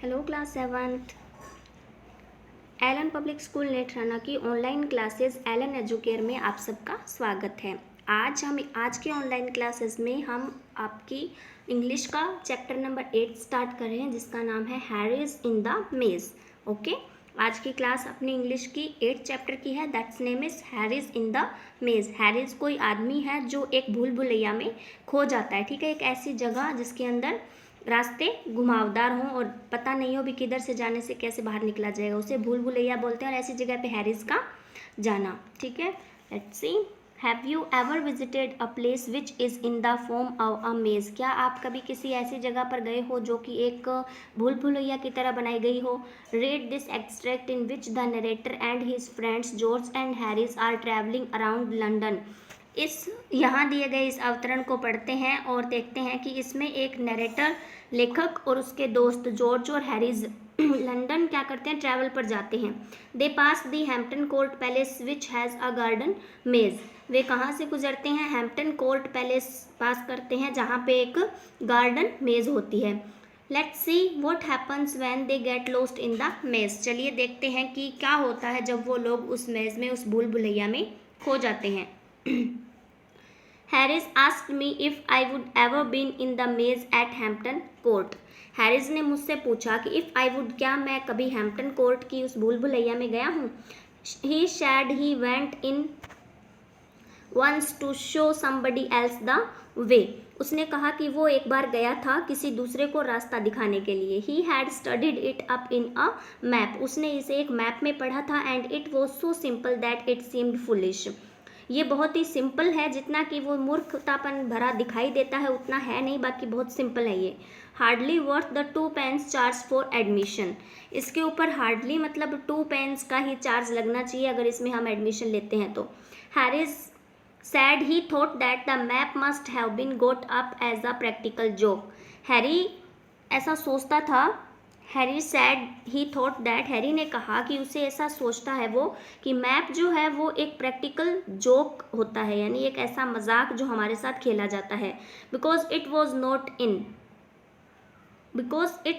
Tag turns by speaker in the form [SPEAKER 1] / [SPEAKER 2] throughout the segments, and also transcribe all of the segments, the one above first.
[SPEAKER 1] Hello class seventh. Allen public school Netrana की online classes Elon educare में आप सबका स्वागत है। आज के ऑनलाइन क्लासेस में हम आपकी इंग्लिश का चैप्टर नंबर 8 स्टार्ट कर रहे हैं, जिसका नाम है हैरीज इन द मेज। ओके, आज की क्लास अपनी इंग्लिश की 8 चैप्टर की है, that's name is Harry's in the मेज। हैरीज कोई आदमी है जो एक भूल भुलैया में खो जाता है। ठीक है, एक ऐसी जगह जिसके अंदर रास्ते घुमावदार हों और पता नहीं हो भी किधर से जाने से कैसे बाहर निकला जाएगा, उसे भूल भुलैया बोलते हैं। और ऐसी जगह पे हैरिस का जाना। ठीक है, let's see. Have you ever visited a place which is in the form of a मेज? क्या आप कभी किसी ऐसी जगह पर गए हो जो कि एक भूल भुलैया की तरह बनाई गई हो? Read this extract in which the narrator and his friends George and Harris are travelling around London. इस यहाँ दिए गए इस अवतरण को पढ़ते हैं और देखते हैं कि इसमें एक नरेटर, लेखक और उसके दोस्त जॉर्ज और हैरिस लंदन क्या करते हैं, ट्रैवल पर जाते हैं। They pass the Hampton Court Palace which has a garden maze. वे कहाँ से गुजरते हैं? हैम्पटन कोर्ट पैलेस पास करते हैं जहाँ पे एक गार्डन मेज होती है। Let's see what happens when they get lost in the मेज। चलिए देखते हैं कि क्या होता है जब वो लोग उस मेज में, उस भूल भुलैया में खो जाते हैं। Harris asked me if I would ever been in the maze at Hampton Court. Harris ने मुझसे पूछा कि इफ़ आई वुड, क्या मैं कभी हैम्पटन कोर्ट की उस भूल भुलैया में गया हूँ। He said he went in once to show somebody else the way. उसने कहा कि वो एक बार गया था किसी दूसरे को रास्ता दिखाने के लिए। He had studied it up in a map. उसने इसे एक मैप में पढ़ा था। And it was so simple that it seemed foolish. ये बहुत ही सिंपल है, जितना कि वो मूर्खतापन भरा दिखाई देता है उतना है नहीं, बाकी बहुत सिंपल है ये। Hardly worth the 2 pence charge for admission. इसके ऊपर हार्डली मतलब 2 पेंस का ही चार्ज लगना चाहिए अगर इसमें हम एडमिशन लेते हैं तो। Harris said he thought that the map must have been got up as a practical joke. Harry ऐसा सोचता था। Harry said he thought that, Harry ने कहा कि उसे ऐसा सोचता है वो कि मैप जो है वो एक प्रैक्टिकल जोक होता है, यानी एक ऐसा मजाक जो हमारे साथ खेला जाता है। Because it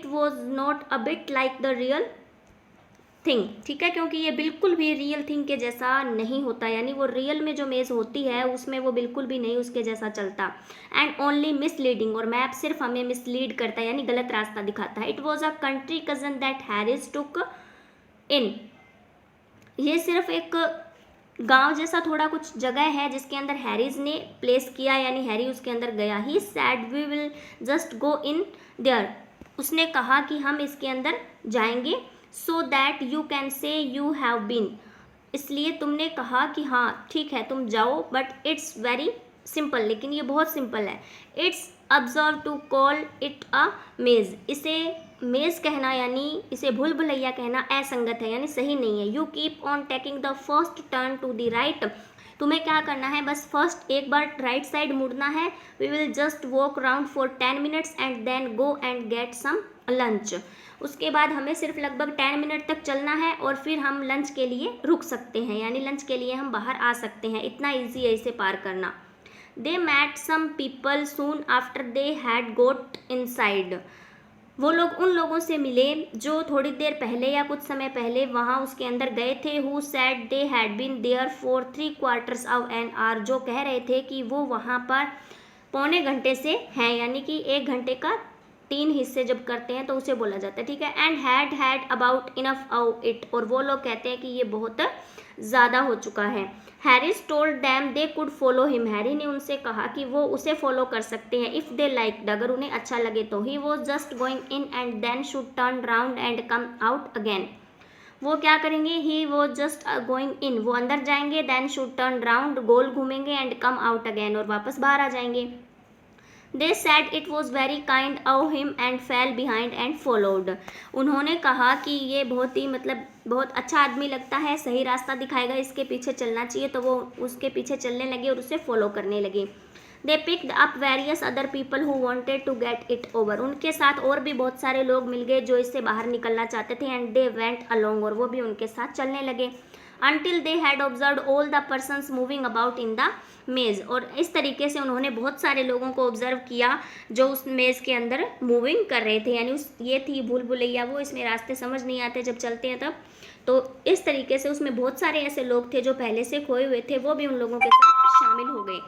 [SPEAKER 1] was not a bit like the real thing. ठीक है, क्योंकि ये बिल्कुल भी रियल थिंग के जैसा नहीं होता, यानी वो रियल में जो मेज होती है उसमें वो बिल्कुल भी नहीं उसके जैसा चलता। एंड ओनली मिसलीडिंग, और मैप सिर्फ हमें मिसलीड करता है, यानी गलत रास्ता दिखाता है। It was a country cousin that Harris took in. ये सिर्फ एक गांव जैसा थोड़ा कुछ जगह है जिसके अंदर हैरिस ने प्लेस किया, यानी हैरी उसके अंदर गया। He said we will just go in there. उसने कहा कि हम इसके अंदर जाएंगे। So that you can say you have been. इसलिए तुमने कहा कि हाँ ठीक है तुम जाओ, बट इट्स वेरी सिंपल, लेकिन ये बहुत सिंपल है। It's absurd to call it a maze. इसे मेज कहना, यानी इसे भूल भुलैया कहना असंगत है, यानी सही नहीं है। You keep on taking the first turn to the right. तुम्हें क्या करना है, बस फर्स्ट एक बार राइट साइड मुड़ना है। We will just walk round for 10 minutes and then go and get some lunch. उसके बाद हमें सिर्फ लगभग 10 मिनट तक चलना है और फिर हम लंच के लिए रुक सकते हैं, यानी लंच के लिए हम बाहर आ सकते हैं। इतना ईजी है इसे पार करना। They met some people soon after they had got inside. वो लोग उन लोगों से मिले जो थोड़ी देर पहले या कुछ समय पहले वहाँ उसके अंदर गए थे। Who said they had been there for 3/4 of an hour. जो कह रहे थे कि वो वहाँ पर पौने घंटे से हैं, यानी कि 1 घंटे का 3 हिस्से जब करते हैं तो उसे बोला जाता है। ठीक है, and had about enough of it. और वो लोग कहते हैं कि ये बहुत ज़्यादा हो चुका है। Harris told them they could follow him. Harry ने उनसे कहा कि वो उसे फॉलो कर सकते हैं। इफ़ दे लाइक्ड, अगर उन्हें अच्छा लगे तो। He was just going in and then should turn round and come out again. वो क्या करेंगे, ही वो जस्ट गोइंग इन, वो अंदर जाएंगे, देन शुड टर्न राउंड, गोल घूमेंगे, एंड कम आउट अगेन, और वापस बाहर आ जाएंगे। They said it was very kind of him and fell behind and followed. उन्होंने कहा कि ये बहुत ही मतलब बहुत अच्छा आदमी लगता है, सही रास्ता दिखाएगा, इसके पीछे चलना चाहिए, तो वो उसके पीछे चलने लगे और उसे फॉलो करने लगे। They picked up various other people who wanted to get it over. उनके साथ और भी बहुत सारे लोग मिल गए जो इससे बाहर निकलना चाहते थे। एंड दे वेंट अलोंग, और वो भी उनके साथ चलने लगे। until they had observed all the persons moving about in the maze। और इस तरीके से उन्होंने बहुत सारे लोगों को ऑब्जर्व किया जो उस मेज के अंदर मूविंग कर रहे थे, यानी ये थी भूल भुलैया वो, इसमें रास्ते समझ नहीं आते जब चलते हैं तब। तो इस तरीके से उसमें बहुत सारे ऐसे लोग थे जो पहले से खोए हुए थे, वो भी उन लोगों के साथ शामिल हो गए।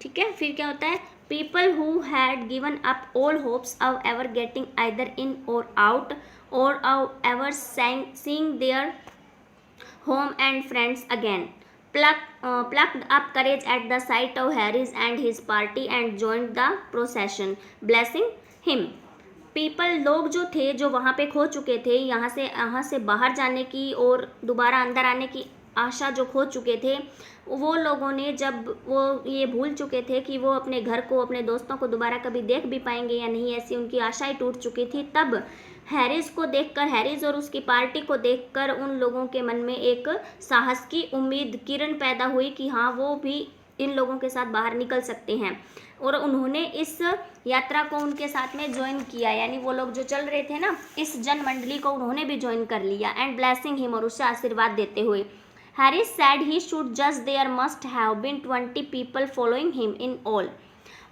[SPEAKER 1] ठीक है, फिर क्या होता है, people who had given up all hopes of ever getting either in और आउट और of ever seeing their home and friends again plucked up courage at the sight of Harris and his party and joined the procession, blessing him। People लोग जो थे जो वहाँ पे खो चुके थे, यहाँ से बाहर जाने की और दोबारा अंदर आने की आशा जो खो चुके थे, वो लोगों ने जब वो ये भूल चुके थे कि वो अपने घर को, अपने दोस्तों को दोबारा कभी देख भी पाएंगे या नहीं, ऐसी उनकी आशाएं टूट चुकी थी, तब हैरिस को देखकर, हैरिस और उसकी पार्टी को देखकर उन लोगों के मन में एक साहस की उम्मीद किरण पैदा हुई कि हाँ वो भी इन लोगों के साथ बाहर निकल सकते हैं। और उन्होंने इस यात्रा को उनके साथ में ज्वाइन किया, यानी वो लोग जो चल रहे थे ना, इस जन मंडली को उन्होंने भी ज्वाइन कर लिया। एंड ब्लेसिंग हिम, और उससे आशीर्वाद देते हुए। हैरिस सैड ही शुड जज there must have been 20 people following him in all.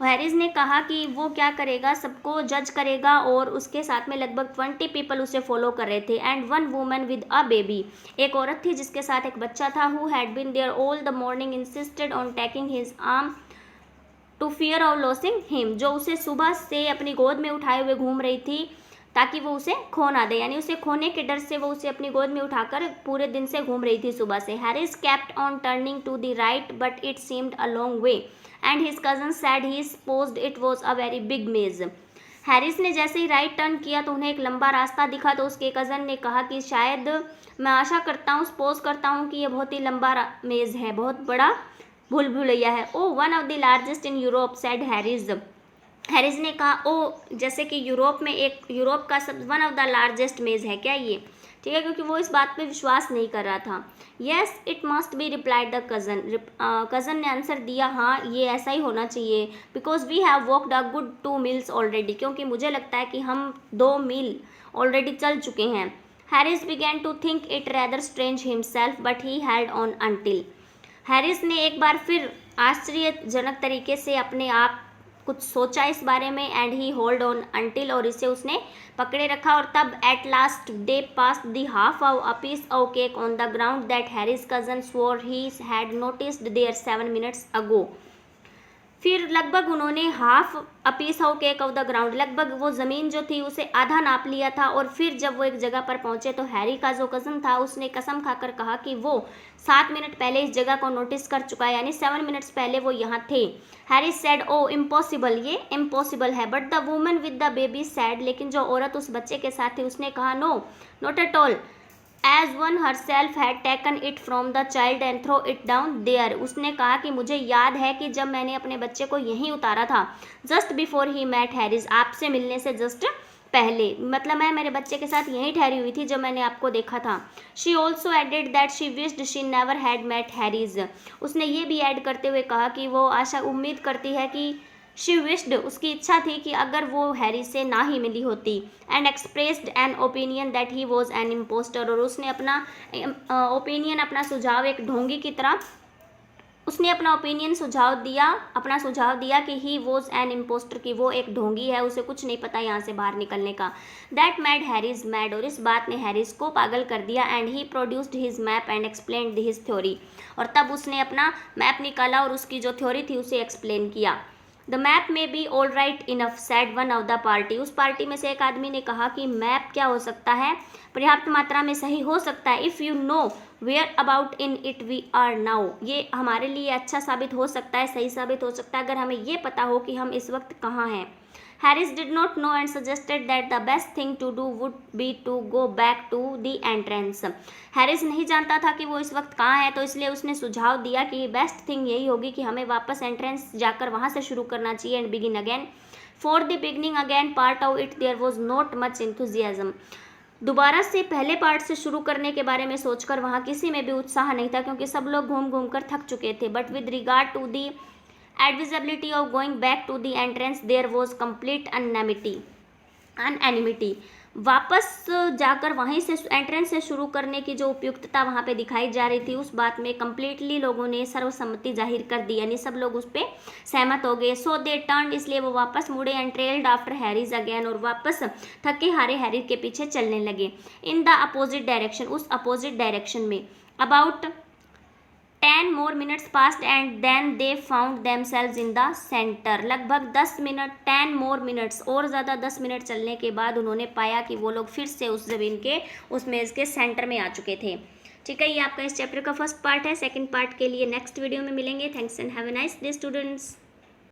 [SPEAKER 1] Harris ने कहा कि वो क्या करेगा, सबको जज करेगा, और उसके साथ में लगभग 20 पीपल उसे फॉलो कर रहे थे। And one woman with a baby, एक औरत थी जिसके साथ एक बच्चा था, who had been there all the morning insisted on taking his arm to fear of losing him, जो उसे सुबह से अपनी गोद में उठाए हुए घूम रही थी ताकि वो उसे खो ना दे, यानी उसे खोने के डर से वो उसे अपनी गोद में उठाकर पूरे दिन से घूम रही थी सुबह से। Harris kept on turning to the right but it seemed a long way and his cousin said he supposed it was a very big maze. Harris ने जैसे ही राइट टर्न किया तो उन्हें एक लंबा रास्ता दिखा, तो उसके कज़न ने कहा कि शायद, मैं आशा करता हूँ, सपोज करता हूँ कि ये बहुत ही लंबा मेज़ है, बहुत बड़ा भूल भुलैया है। Oh one of the largest in Europe said Harris. Harris ने कहा, ओ जैसे कि यूरोप का सब वन ऑफ द लार्जेस्ट मेज़ है क्या ये, ठीक है, क्योंकि वो इस बात पे विश्वास नहीं कर रहा था। Yes it must be replied the cousin, cousin ने आंसर दिया, हाँ ये ऐसा ही होना चाहिए। Because we have walked a good 2 miles already, क्योंकि मुझे लगता है कि हम 2 मील ऑलरेडी चल चुके हैं। Harris began to think it rather strange himself but he held on until. Harris ने एक बार फिर आश्चर्यजनक तरीके से अपने आप कुछ सोचा इस बारे में, and he hold on until, और इसे उसने पकड़े रखा। और तब at last they passed the half of a piece of cake on the ground that Harris cousin swore he had noticed there 7 minutes ago. फिर लगभग उन्होंने half a piece of cake off the ground, लगभग वो ज़मीन जो थी उसे आधा नाप लिया था। और फिर जब वो एक जगह पर पहुंचे तो हैरी का जो कज़न था उसने कसम खाकर कहा कि वो 7 मिनट पहले इस जगह को नोटिस कर चुका है, यानी 7 मिनट्स पहले वो यहाँ थे। हैरी सेड, ओ इम्पॉसिबल, ये इम्पॉसिबल है। But the woman with the baby sad, लेकिन जो औरत उस बच्चे के साथ थी उसने कहा, no not at all, as one herself had taken it from the child and throw it down there। उसने कहा कि मुझे याद है कि जब मैंने अपने बच्चे को यहीं उतारा था, just before he met Harris, आपसे मिलने से जस्ट पहले, मतलब मैं मेरे बच्चे के साथ यहीं ठहरी हुई थी जब मैंने आपको देखा था। She also added that she wished she never had met Harris. उसने ये भी ऐड करते हुए कहा कि वो उम्मीद करती है कि शी विश्ड, उसकी इच्छा थी कि अगर वो हैरी से ना ही मिली होती। And expressed an opinion that he was an impostor, और उसने अपना ओपिनियन, अपना सुझाव एक ढोंगी की तरह, उसने अपना सुझाव दिया कि ही वॉज एन इम्पोस्टर, कि वो एक ढोंगी है, उसे कुछ नहीं पता यहाँ से बाहर निकलने का। दैट मैड हैरिस मैड, और इस बात ने हैरिस को पागल कर दिया। And he produced his map and explained his theory, और तब उसने अपना मैप निकाला और उसकी जो थ्योरी थी उसे एक्सप्लेन किया। द मैप में be all right enough sad one of the party, उस पार्टी में से एक आदमी ने कहा कि मैप क्या हो सकता है, पर्याप्त मात्रा में सही हो सकता है। If you know whereabouts in it we are now, ये हमारे लिए अच्छा साबित हो सकता है, सही साबित हो सकता है अगर हमें ये पता हो कि हम इस वक्त कहाँ हैं। Harris did not know and suggested that the best thing to do would be to go back to the entrance. Harris नहीं जानता था कि वो इस वक्त कहाँ है, तो इसलिए उसने सुझाव दिया कि बेस्ट थिंग यही होगी कि हमें वापस एंट्रेंस जाकर वहाँ से शुरू करना चाहिए। And begin again. For the beginning again part of it there was not much enthusiasm, दोबारा से पहले पार्ट से शुरू करने के बारे में सोचकर वहाँ किसी में भी उत्साह नहीं था, क्योंकि सब लोग घूम घूम कर थक चुके थे। But with regard to the advisability of going back to the entrance there was complete anonymity। Unanimity. वापस जाकर वहीं से एंट्रेंस से शुरू करने की जो उपयुक्तता वहाँ पे दिखाई जा रही थी, उस बात में कम्प्लीटली लोगों ने सर्वसम्मति जाहिर कर दी, यानी सब लोग उस पर सहमत हो गए। सो दे टर्न, इसलिए वो वापस मुड़े एंड ट्रेल्ड आफ्टर हैरिज अगेन, और वापस थके हारे हैरी के पीछे चलने लगे। इन द अपोजिट डायरेक्शन, उस अपोजिट डायरेक्शन में। About 10 more minutes passed and then they found themselves in the center। लगभग 10 मिनट, 10 more minutes, और ज़्यादा 10 मिनट चलने के बाद उन्होंने पाया कि वो लोग फिर से उस ज़मीन के, उस मेज़ के सेंटर में आ चुके थे। ठीक है, ये आपका इस चैप्टर का फर्स्ट पार्ट है। सेकंड पार्ट के लिए नेक्स्ट वीडियो में मिलेंगे। Thanks and have a nice day students.